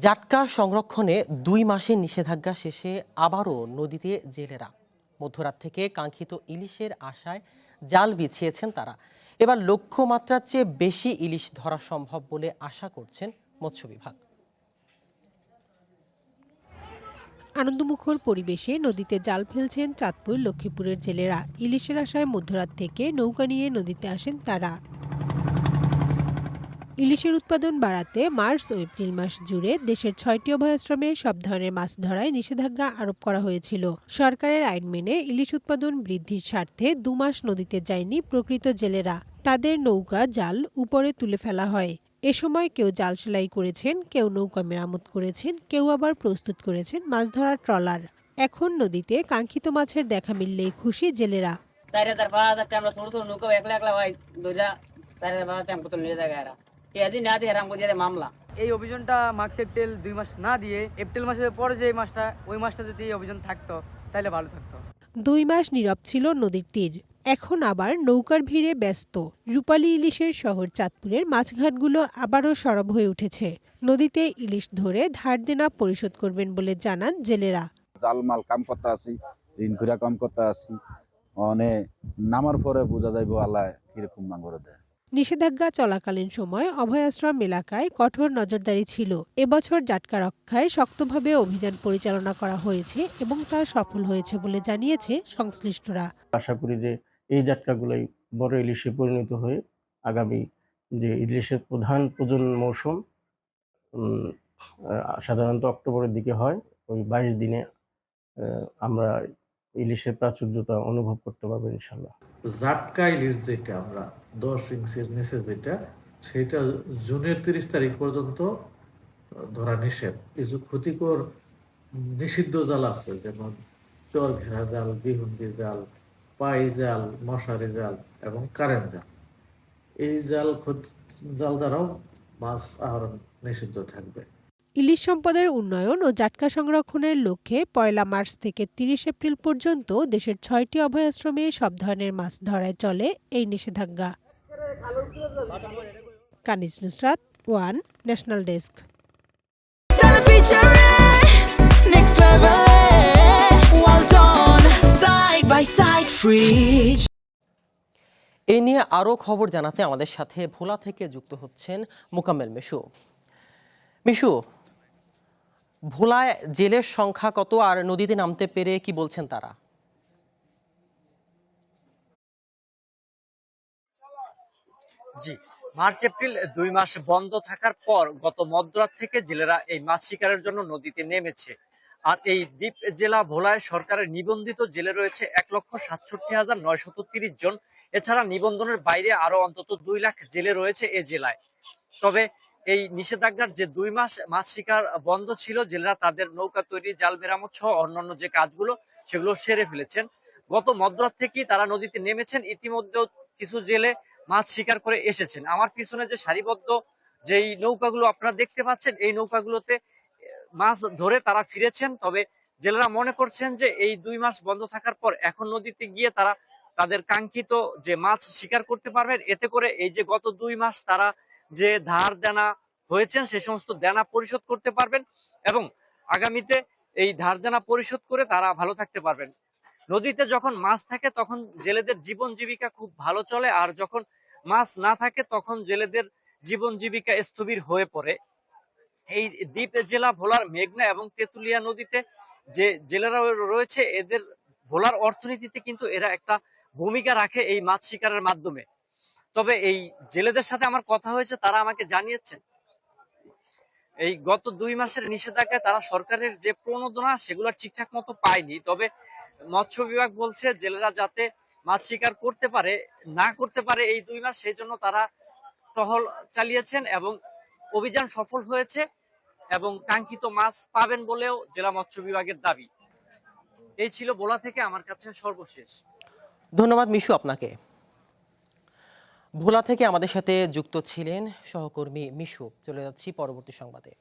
জাটকা সংরক্ষণে ২ মাসের নিষেধাজ্ঞা শেষে আবারও নদীতে জেলেরা মধ্যরাত থেকে কাঙ্ক্ষিত ইলিশের আশায় জাল বিছিয়েছেন তারা। এবার লক্ষ্যমাত্রার চেয়ে বেশি ইলিশ ধরা সম্ভব বলে আশা করছেন মৎস্য বিভাগ। আনন্দমুখর পরিবেশে নদীতে জাল ফেলছেন চাঁদপুর লক্ষ্মীপুরের জেলেরা। ইলিশের আশায় মধ্যরাত থেকে নৌকা নিয়ে নদীতে আসেন তারা। ইলিশের উৎপাদন বাড়াতে মার্চ ও এপ্রিল মাস জুড়ে দেশের ৬টি অভয়াশ্রমে সব ধরনের মাছ ধরায় নিষেধাজ্ঞা আরোপ করা হয়েছিল। সরকারের আইন মেনে ইলিশ উৎপাদন বৃদ্ধির স্বার্থে ২ মাস নদীতে যায়নি প্রকৃত জেলেরা। তাদের নৌকা জাল উপরে তুলে ফেলা হয়। এ সময় কেউ জাল সেলাই করেছেন, কেউ নৌকা মেরামত করেছেন, কেউ আবার প্রস্তুত করেছেন মাছ ধরার ট্রলার। এখন নদীতে কাঙ্ক্ষিত মাছের দেখা মিললেই খুশি জেলেরা। ৪,০০০-৫,০০০ টাকা ছোট ছোট নৌকা একলা একলা ভাই দুইটা ৪,০০০-৫,০০০ টাকা কত নিয়ে যায় এরা কেজি না দিয়ে হেরাম দিয়ে মামলা। এই অভিযানটা মার্চ এপ্রিল ২ মাস না দিয়ে এপ্রিল মাসের পরে যে মাসটা ওই মাসটা যদি এই অভিযান থাকতো তাহলে ভালো থাকতো। ২ মাস নীরব ছিল নদীর তীর, এখন আবার নৌকার ভিড়ে ব্যস্ত। রূপালী ইলিশের শহর চাঁদপুরের মাছঘাটগুলো আবারও সরব হয়ে উঠেছে। নদীতে ইলিশ ধরে ধার দেনা পরিশোধ করবেন বলে জানান জেলেরা। জালমাল কাম করতে আসি, ঋণ কইরা কাম করতে আসি, অনেক নামার পরে বোঝা যাইব আল্লাহ কিরকম মাঙ্গরে দেয়। নিষেধাজ্ঞা চলাকালীন সময় অভয়াশ্রম এলাকায় কঠোর নজরদারি ছিল। এবছর জাটকা রক্ষায় শক্তভাবে অভিযান পরিচালনা করা হয়েছে এবং তা সফল হয়েছে বলে জানিয়েছে সংশ্লিষ্টরা। আশা করি যে এই জাটকাগুলোই বড় ইলিশে পরিণত হয়ে আগামী যে ইলিশের প্রধান প্রজনন মৌসুম সাধারণত অক্টোবরের দিকে হয়, ওই ২২ দিনে আমরা ইলিশের প্রাচুর্যতা অনুভব করতে পারবো ইনশাল্লাহ। জাটকা ইলিশ যেটা আমরা ১০ ইঞ্চির নিচে যেটা, সেটা জুনের ৩০ তারিখ পর্যন্ত ধরা নিষেধ। কিছু ক্ষতিকর নিষিদ্ধ জাল আছে, যেমন চর ঘেরা জাল, বিহুন্দি জাল, পাই জাল, মশারি জাল এবং কারেন্ট জাল। এই জাল দ্বারাও মাছ আহরণ নিষিদ্ধ থাকবে। ইলিশ সম্পদের উন্নয়ন ও জাটকা সংরক্ষণের লক্ষ্যে ১ মার্চ থেকে ৩০ এপ্রিল পর্যন্ত দেশের ৬টি অভয়াশ্রমে সব ধরনের মাছ ধরায় চলে এই নিষেধাজ্ঞা। কানিজ নুসরাত, ওয়ান, ন্যাশনাল ডেস্ক। এ নিয়ে আরও খবর জানাতে আমাদের সাথে ভোলা থেকে যুক্ত হচ্ছেন মোকাম্মেল মিশু। মিশু, ভোলায় জেলের সংখ্যা কত আর নদীতে নামতে পেরে কি বলছেন তারা? জি, মার্চ এপ্রিল ২ মাস বন্ধ থাকার পর গত মধ্যরাত থেকে জেলেরা এই মাছ শিকারের জন্য নদীতে নেমেছে। আর এই দ্বীপ জেলা ভোলায় সরকারের নিবন্ধিত জেলে রয়েছে ১,৬৭,৯৩০ জন। এছাড়া নিবন্ধনের বাইরে আরো অন্তত ২ লাখ জেলে রয়েছে এ জেলায়। তবে এই নিষেধাজ্ঞার যে ২ মাস মাছ শিকার বন্ধ ছিল, জেলেরা তাদের নৌকা তৈরি, জাল মেরামত সহ অন্যান্য যে কাজগুলো সেগুলো সেরে ফেলেছেন। গত মধ্যরাত থেকেই তারা নদীতে নেমেছেন। ইতিমধ্যেও কিছু জেলে মাছ শিকার করে এসেছেন। আমার পিছনে যে সারিবদ্ধ যেই নৌকাগুলো আপনারা দেখতে পাচ্ছেন, এই নৌকাগুলোতে মাছ ধরে তারা ফিরেছেন। তবে জেলেরা মনে করছেন যে এই ২ মাস বন্ধ থাকার পর এখন নদীতে গিয়ে তারা তাদের কাঙ্ক্ষিত যে মাছ শিকার করতে পারবেন। এতে করে এই যে গত ২ মাস তারা যে ধার দেনা হয়েছেন সে সমস্ত দেনা পরিশোধ করতে পারবেন এবং আগামীতে এই ধার দেনা পরিশোধ করে তারা ভালো থাকতে পারবেন। নদীতে যখন মাছ থাকে তখন জেলেদের জীবন জীবিকা খুব ভালো চলে, আর যখন মাছ না থাকে তখন জেলেদের জীবন জীবিকা স্থবির হয়ে পড়ে। এই দ্বীপ জেলা ভোলার মেঘনা এবং তেঁতুলিয়া নদীতে যে জেলেরা রয়েছে, এদের ভোলার অর্থনীতিতে কিন্তু এরা একটা ভূমিকা রাখে এই মাছ শিকারের মাধ্যমে। তবে এই জেলেদের সাথে আমার কথা হয়েছে, তারা আমাকে জানিয়েছেন এই গত ২ মাসের নিষেধাজ্ঞায় তারা সরকারের যে প্রণোদনা সেগুলো ঠিকঠাক মতো পায়নি। তবে মৎস্য বিভাগ বলছে জেলেরা যাতে মাছ শিকার করতে পারে না করতে পারে এই ২ মাস, সেই জন্য তারা টহল চালিয়েছেন এবং অভিযান সফল হয়েছে এবং কাঙ্ক্ষিত মাছ পাবেন বলেও জেলা মৎস্য বিভাগের দাবি। এই ছিল ভোলা থেকে আমার কাছে সর্বশেষ। ধন্যবাদ মিশু আপনাকে। ভোলা থেকে আমাদের সাথে যুক্ত ছিলেন সহকর্মী মিশু। চলে যাচ্ছি পরবর্তী সংবাদে।